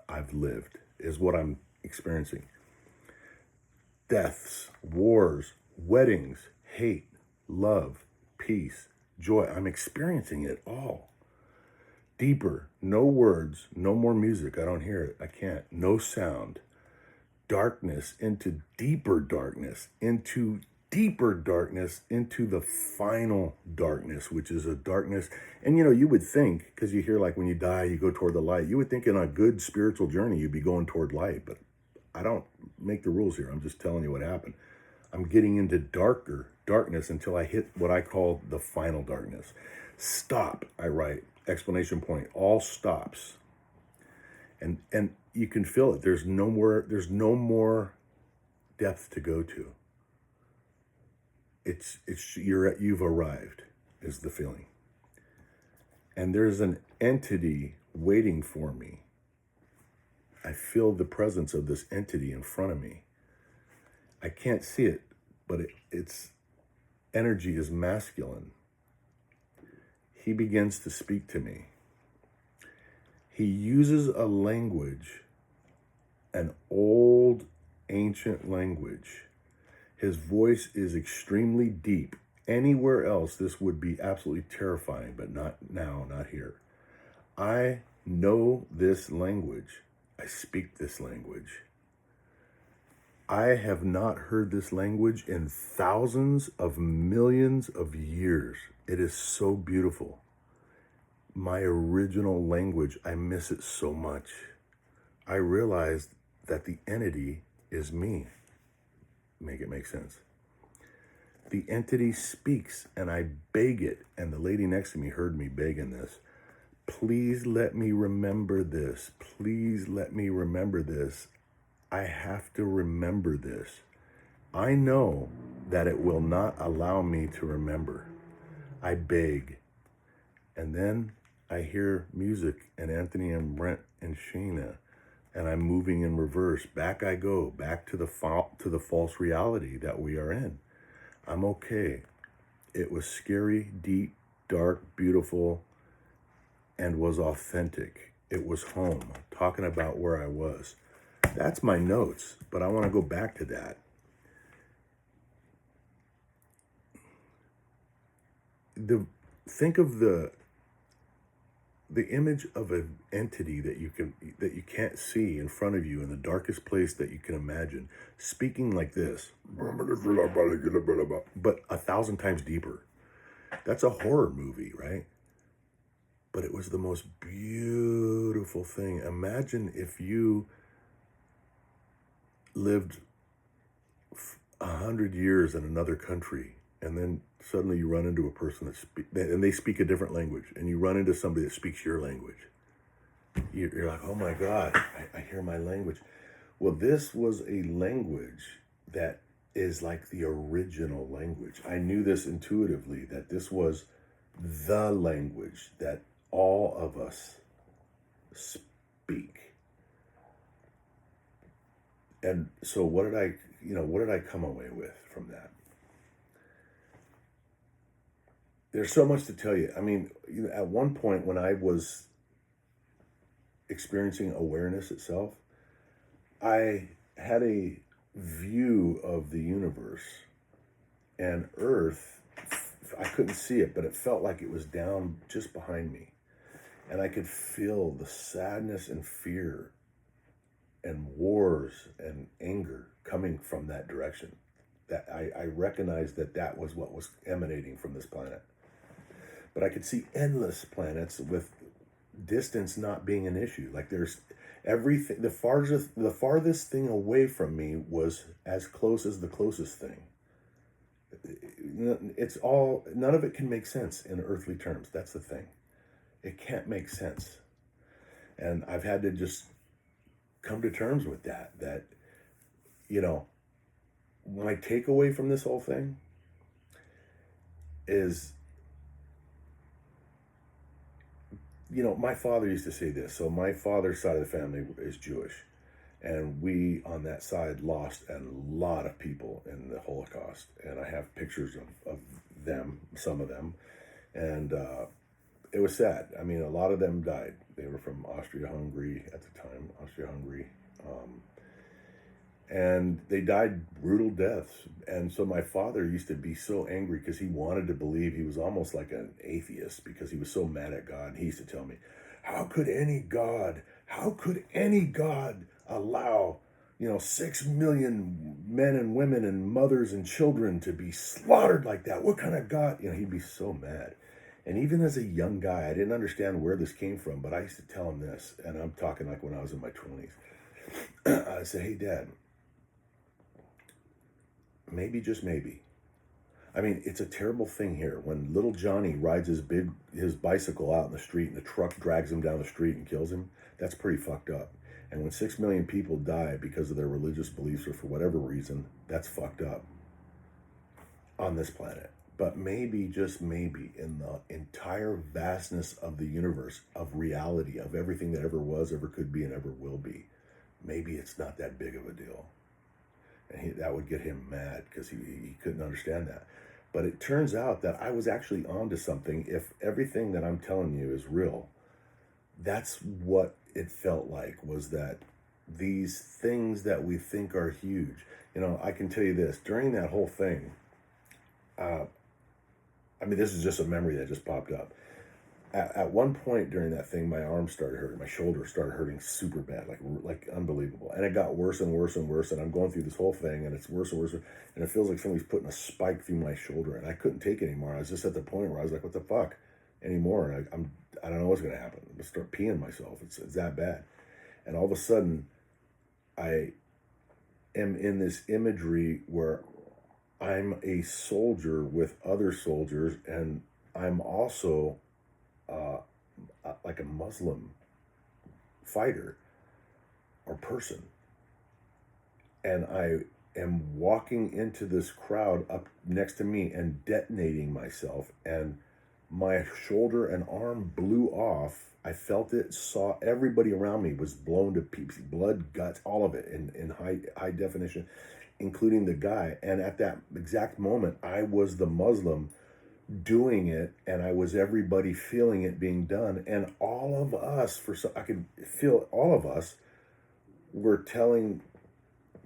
Speaker 1: I've lived is what I'm experiencing. Deaths, wars, weddings, hate, love, peace, joy. I'm experiencing it all. Deeper, no words, no more music. I don't hear it. I can't. No sound. Darkness into deeper darkness, into deeper darkness into the final darkness, which is a darkness. And you would think, because you hear like when you die, you go toward the light, you would think in a good spiritual journey, you'd be going toward light. But I don't make the rules here. I'm just telling you what happened. I'm getting into darker darkness until I hit what I call the final darkness. Stop, I write, exclamation point, all stops. And you can feel it. There's no more depth to go to. You've arrived, is the feeling. And there's an entity waiting for me. I feel the presence of this entity in front of me. I can't see it, but its energy is masculine. He begins to speak to me. He uses a language, an old, ancient language. His voice is extremely deep. Anywhere else, this would be absolutely terrifying, but not now, not here. I know this language. I speak this language. I have not heard this language in thousands of millions of years. It is so beautiful. My original language, I miss it so much. I realized that the entity is me. Make it make sense. The entity speaks and I beg it. And the lady next to me heard me begging this. Please let me remember this. Please let me remember this. I have to remember this. I know that it will not allow me to remember. I beg. And then I hear music and Anthony and Brent and Sheena, and I'm moving in reverse. Back I go, back to the false reality that we are in. I'm okay. It was scary, deep, dark, beautiful, and was authentic. It was home, talking about where I was. That's my notes, but I want to go back to that. Think of the image of an entity that you can't see in front of you in the darkest place that you can imagine, speaking like this, but 1,000 times deeper. That's a horror movie, right? But it was the most beautiful thing. Imagine if you lived 100 years in another country, and then suddenly you run into a person and they speak a different language, and you run into somebody that speaks your language. You're like, oh my God, I hear my language. Well, this was a language that is like the original language. I knew this intuitively, that this was the language that all of us speak. And so what did I come away with from that? There's so much to tell you. I mean, at one point when I was experiencing awareness itself, I had a view of the universe and Earth. I couldn't see it, but it felt like it was down just behind me. And I could feel the sadness and fear and wars and anger coming from that direction. That I recognized that was what was emanating from this planet. But I could see endless planets with distance not being an issue. Like there's everything, the farthest thing away from me was as close as the closest thing. It's all, none of it can make sense in earthly terms. That's the thing. It can't make sense. And I've had to just come to terms with that, my takeaway from this whole thing is, my father used to say this. So my father's side of the family is Jewish. And we, on that side, lost a lot of people in the Holocaust. And I have pictures of them, some of them. And it was sad. I mean, a lot of them died. They were from Austria-Hungary at the time, Austria-Hungary. And they died brutal deaths. And so my father used to be so angry because he wanted to believe. He was almost like an atheist because he was so mad at God. And he used to tell me, how could any God allow, 6 million men and women and mothers and children to be slaughtered like that. What kind of God? He'd be so mad. And even as a young guy, I didn't understand where this came from, but I used to tell him this, and I'm talking like when I was in my 20s. I say, hey, Dad, maybe, just maybe. I mean, it's a terrible thing here. When little Johnny rides his bicycle out in the street and the truck drags him down the street and kills him, that's pretty fucked up. And when 6 million people die because of their religious beliefs or for whatever reason, that's fucked up on this planet. But maybe, just maybe, in the entire vastness of the universe, of reality, of everything that ever was, ever could be, and ever will be, maybe it's not that big of a deal. And that would get him mad because he couldn't understand that. But it turns out that I was actually onto something. If everything that I'm telling you is real, that's what it felt like, was that these things that we think are huge. I can tell you this, during that whole thing, this is just a memory that just popped up. At one point during that thing, my arm started hurting, my shoulder started hurting super bad, like unbelievable. And it got worse and worse and worse. And I'm going through this whole thing, and it's worse and worse. And it feels like somebody's putting a spike through my shoulder, and I couldn't take it anymore. I was just at the point where I was like, what the fuck anymore? And I don't know what's going to happen. I'm going to start peeing myself. It's that bad. And all of a sudden, I am in this imagery where I'm a soldier with other soldiers, and I'm also like a Muslim fighter or person. And I am walking into this crowd up next to me and detonating myself, and my shoulder and arm blew off. I felt it, saw everybody around me was blown to pieces, blood, guts, all of it in high definition, including the guy. And at that exact moment, I was the Muslim doing it, and I was everybody feeling it being done. And all of us, I could feel all of us were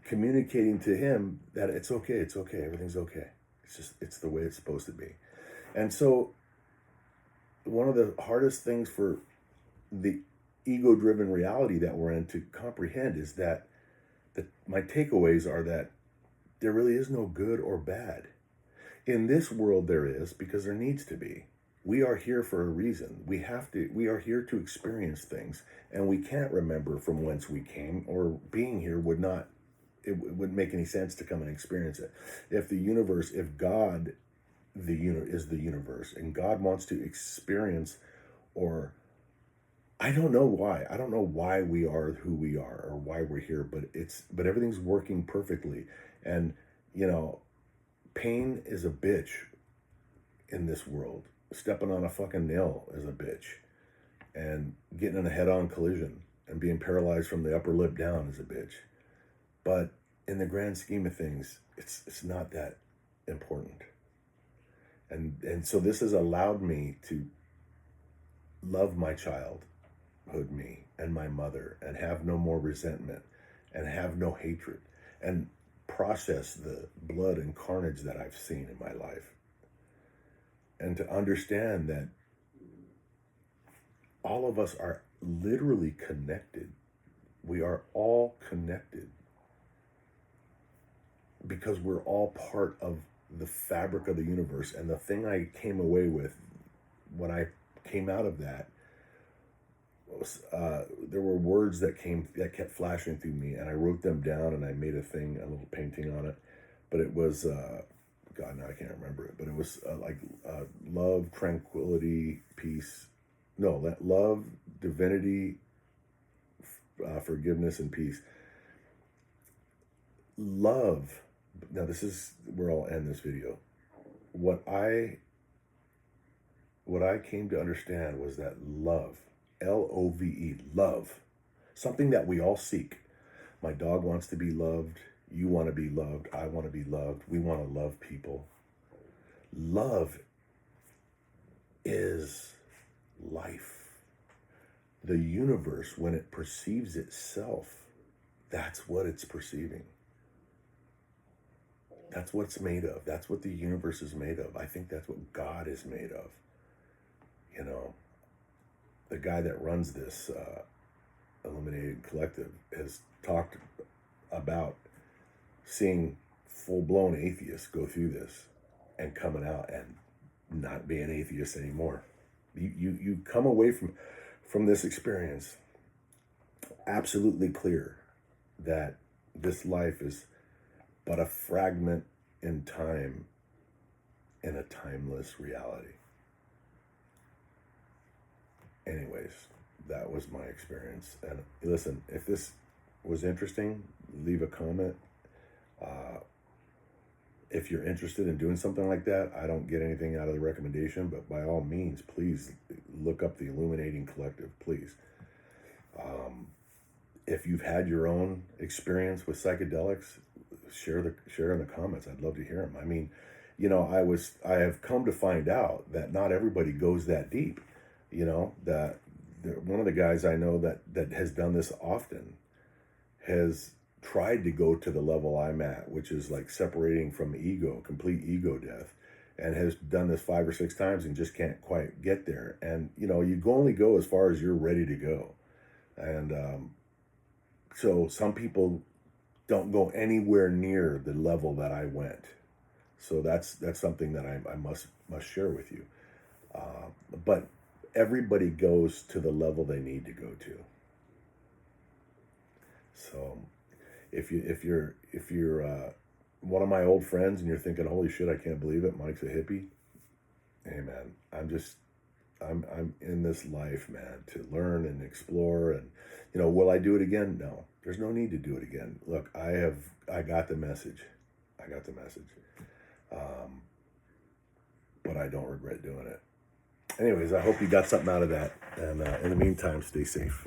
Speaker 1: communicating to him that it's okay, everything's okay. It's the way it's supposed to be. And so one of the hardest things for the ego-driven reality that we're in to comprehend is that my takeaways are that there really is no good or bad. In this world there is, because there needs to be. We are here for a reason. We are here to experience things, and we can't remember from whence we came, or being here wouldn't make any sense to come and experience it. If God is the universe, and God wants to experience, or I don't know why we are who we are or why we're here, but everything's working perfectly. And pain is a bitch in this world. Stepping on a fucking nail is a bitch, and getting in a head-on collision and being paralyzed from the upper lip down is a bitch. But in the grand scheme of things, it's not that important. And so this has allowed me to love my childhood me and my mother, and have no more resentment, and have no hatred, and process the blood and carnage that I've seen in my life. And to understand that all of us are literally connected. We are all connected because we're all part of the fabric of the universe. And the thing I came away with when I came out of that was, there were words that kept flashing through me, and I wrote them down, and I made a little painting on it. But it was, God, now I can't remember it, but it was love, tranquility, peace. No, that love, divinity, forgiveness, and peace. Love. Now this is where I'll end this video. What I came to understand was that love, Love, love, something that we all seek. My dog wants to be loved. You want to be loved. I want to be loved. We want to love people. Love is life. The universe, when it perceives itself, that's what it's perceiving. That's what it's made of. That's what the universe is made of. I think that's what God is made of. The guy that runs this Illuminated Collective has talked about seeing full-blown atheists go through this and coming out and not being atheists anymore. You come away from this experience absolutely clear that this life is but a fragment in time in a timeless reality. Anyways, that was my experience. And listen, if this was interesting, leave a comment. If you're interested in doing something like that, I don't get anything out of the recommendation, but by all means, please look up the Illuminating Collective, please. If you've had your own experience with psychedelics, share in the comments. I'd love to hear them. I mean, you know, I have come to find out that not everybody goes that deep. You know, that one of the guys I know that has done this often has tried to go to the level I'm at, which is like separating from ego, complete ego death, and has done this 5 or 6 times and just can't quite get there. And, you know, you only go as far as you're ready to go. And so some people don't go anywhere near the level that I went. So that's something that I must share with you. But everybody goes to the level they need to go to. So if you're one of my old friends and you're thinking, holy shit, I can't believe it, Mike's a hippie. Hey man, I'm in this life, man, to learn and explore. And, you know, will I do it again? No, there's no need to do it again. Look, I got the message. But I don't regret doing it. Anyways, I hope you got something out of that. And in the meantime, stay safe.